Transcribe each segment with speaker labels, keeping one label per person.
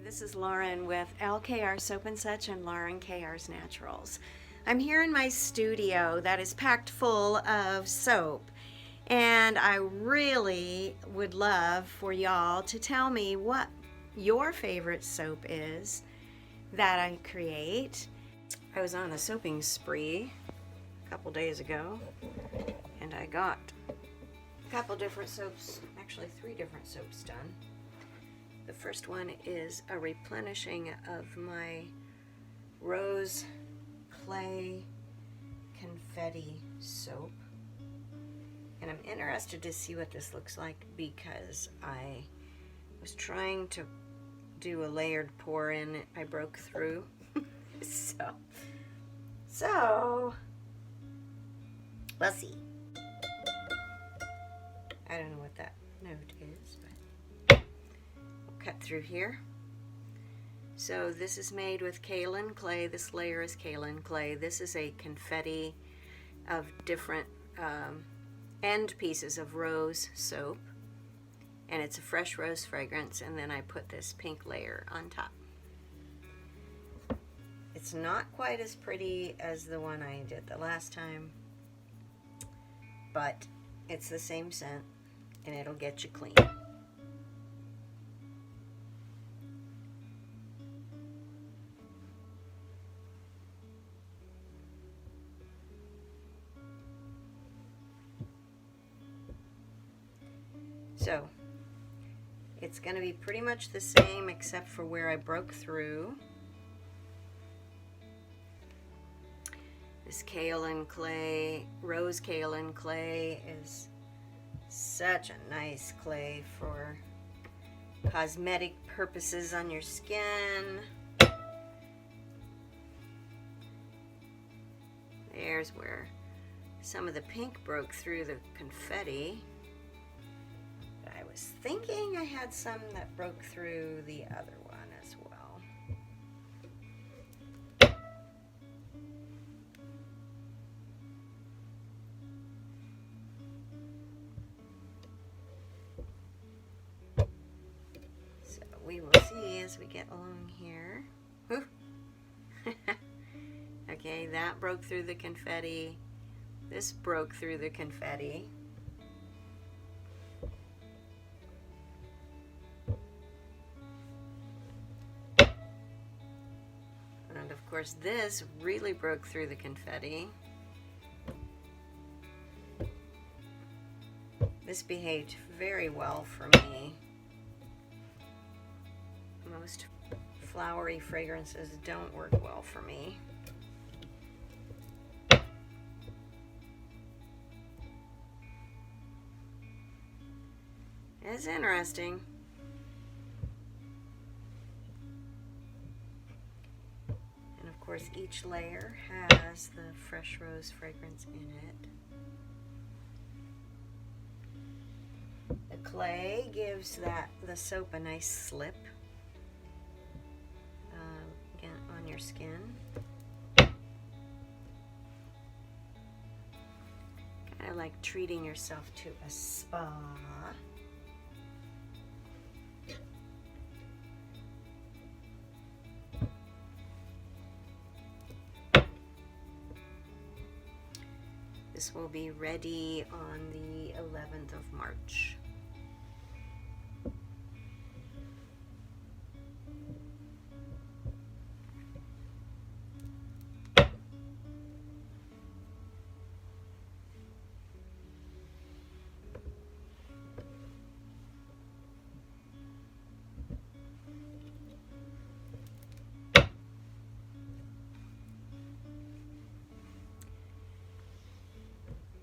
Speaker 1: This is Lauren with LKR Soap and Such and Lauren KR's Naturals. I'm here in my studio that is packed full of soap, and I really would love for y'all to tell me what your favorite soap is that I create. I was on a soaping spree a couple days ago, and I got a couple different soaps, actually 3 different soaps done. The first one is a replenishing of my rose clay confetti soap. And I'm interested to see what this looks like because I was trying to do a layered pour in. I broke through. So let's see. I don't know what that note is, but cut through here. So this is made with kaolin clay. This layer is kaolin clay. This is a confetti of different end pieces of rose soap, and it's a fresh rose fragrance, and then I put this pink layer on top. It's not quite as pretty as the one I did the last time, but it's the same scent and it'll get you clean. So it's going to be pretty much the same except for where I broke through. This kaolin clay, rose kaolin clay, is such a nice clay for cosmetic purposes on your skin. There's where some of the pink broke through the confetti. I was thinking I had some that broke through the other one as well. So we will see as we get along here. Okay, that broke through the confetti. This broke through the confetti. And of course this really broke through the confetti. This behaved very well for me. Most flowery fragrances don't work well for me. It's interesting. Of course, each layer has the fresh rose fragrance in it. The clay gives the soap a nice slip again on your skin. Kind of like treating yourself to a spa. This will be ready on the 11th of March.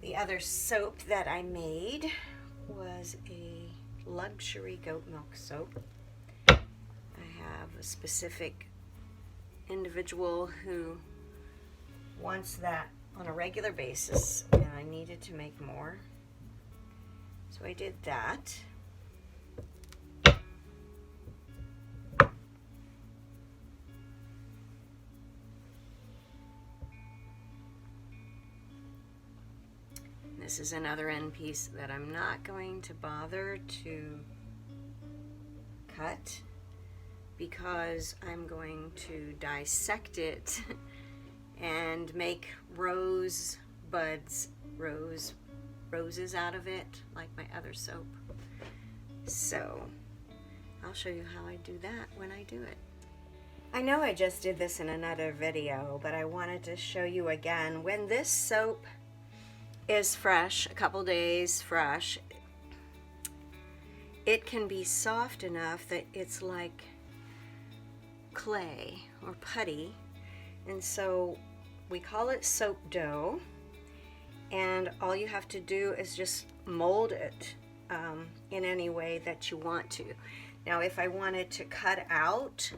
Speaker 1: The other soap that I made was a luxury goat milk soap. I have a specific individual who wants that on a regular basis, and I needed to make more. So I did that. This is another end piece that I'm not going to bother to cut because I'm going to dissect it and make roses out of it, like my other soap. So I'll show you how I do that when I do it. I know I just did this in another video, but I wanted to show you again. When this soap is fresh, a couple days fresh, it can be soft enough that it's like clay or putty, and so we call it soap dough, and all you have to do is just mold it in any way that you want to. Now if I wanted to cut out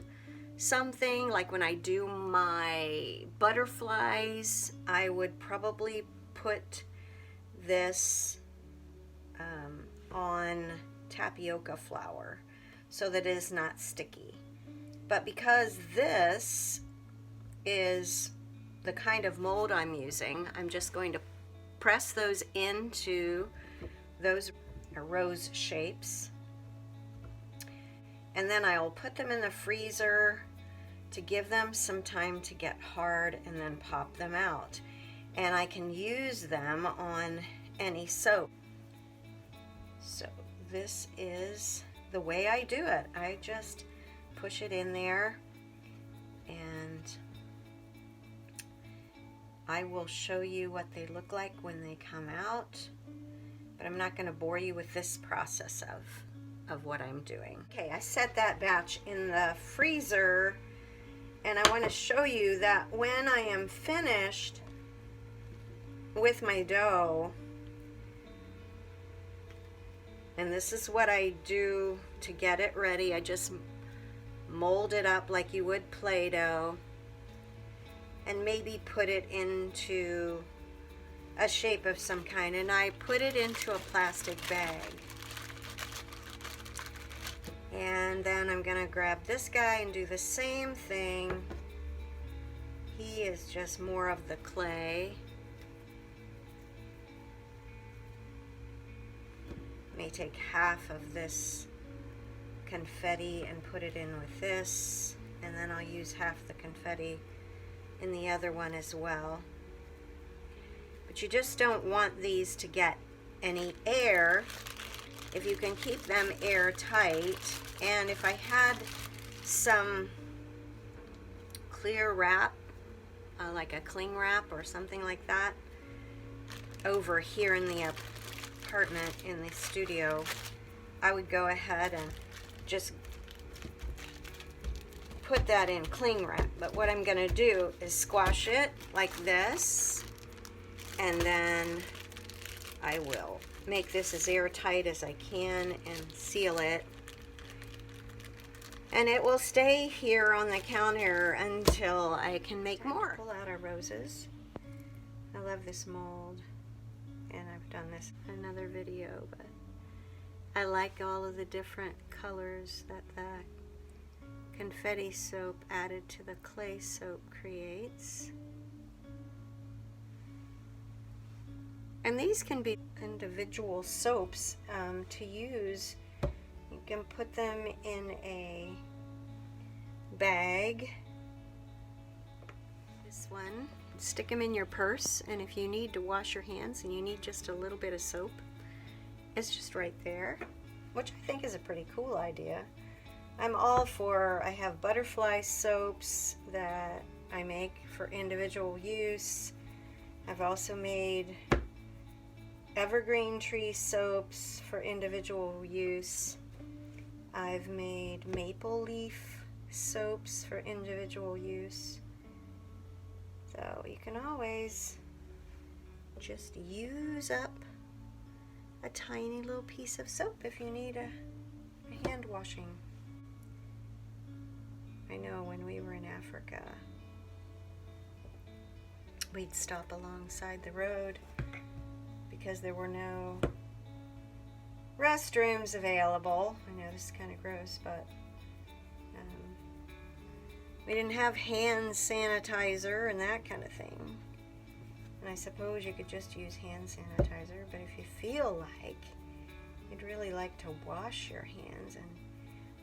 Speaker 1: something, like when I do my butterflies, I would probably put this on tapioca flour so that it is not sticky. But because this is the kind of mold I'm using, I'm just going to press those into those rose shapes, and then I'll put them in the freezer to give them some time to get hard and then pop them out. And I can use them on any soap. So this is the way I do it. I just push it in there, and I will show you what they look like when they come out, but I'm not going to bore you with this process of what I'm doing. Okay, I set that batch in the freezer, and I want to show you that when I am finished with my dough, and this is what I do to get it ready. I just mold it up like you would Play-Doh, and maybe put it into a shape of some kind, and I put it into a plastic bag. And then I'm gonna grab this guy and do the same thing. He is just more of the clay. May take half of this confetti and put it in with this, and then I'll use half the confetti in the other one as well. But you just don't want these to get any air. If you can keep them airtight, and if I had some clear wrap, like a cling wrap or something like that, over here in the apartment, in the studio, I would go ahead and just put that in cling wrap. But what I'm going to do is squash it like this, and then I will make this as airtight as I can and seal it, and it will stay here on the counter until I can make more. Pull out our roses. I love this mold, and I've done this in another video, but I like all of the different colors that the confetti soap added to the clay soap creates. And these can be individual soaps to use. You can put them in a bag. This one, stick them in your purse, and if you need to wash your hands and you need just a little bit of soap, it's just right there, which I think is a pretty cool idea. I'm all for, I have butterfly soaps that I make for individual use. I've also made evergreen tree soaps for individual use. I've made maple leaf soaps for individual use. So you can always just use up a tiny little piece of soap if you need a hand washing. I know when we were in Africa, we'd stop alongside the road because there were no restrooms available. I know this is kind of gross, but we didn't have hand sanitizer and that kind of thing. And I suppose you could just use hand sanitizer, but if you feel like you'd really like to wash your hands and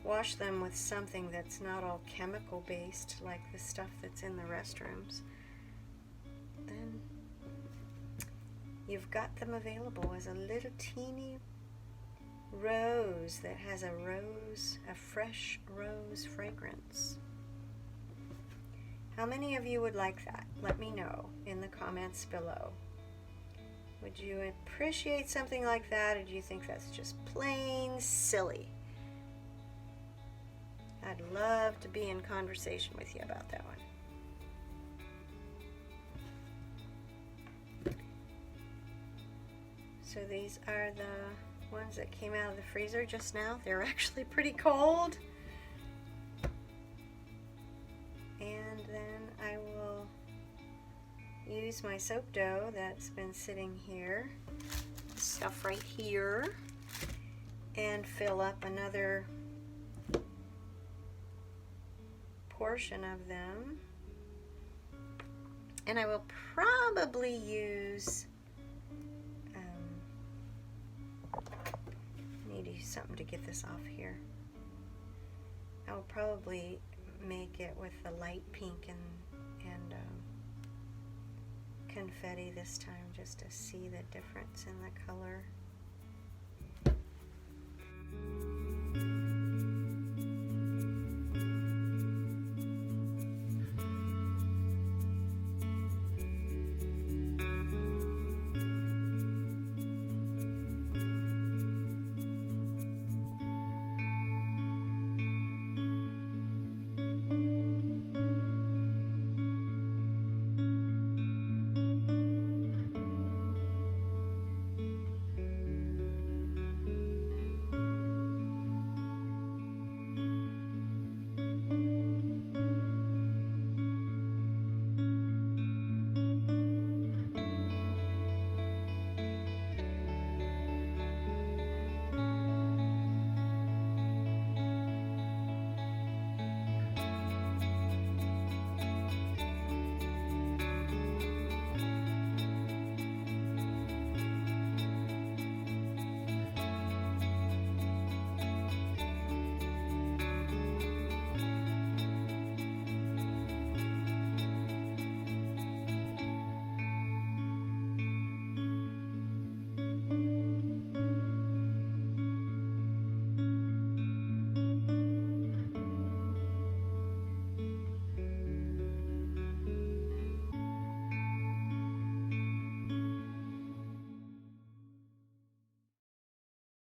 Speaker 1: wash them with something that's not all chemical based like the stuff that's in the restrooms, then you've got them available as a little teeny rose that has a fresh rose fragrance. How many of you would like that? Let me know in the comments below. Would you appreciate something like that, or do you think that's just plain silly? I'd love to be in conversation with you about that one. So these are the ones that came out of the freezer just now. They're actually pretty cold. And then I will use my soap dough that's been sitting here, stuff right here, and fill up another portion of them. And I will probably use I need to use something to get this off here. I will probably make it with the light pink and confetti this time, just to see the difference in the color.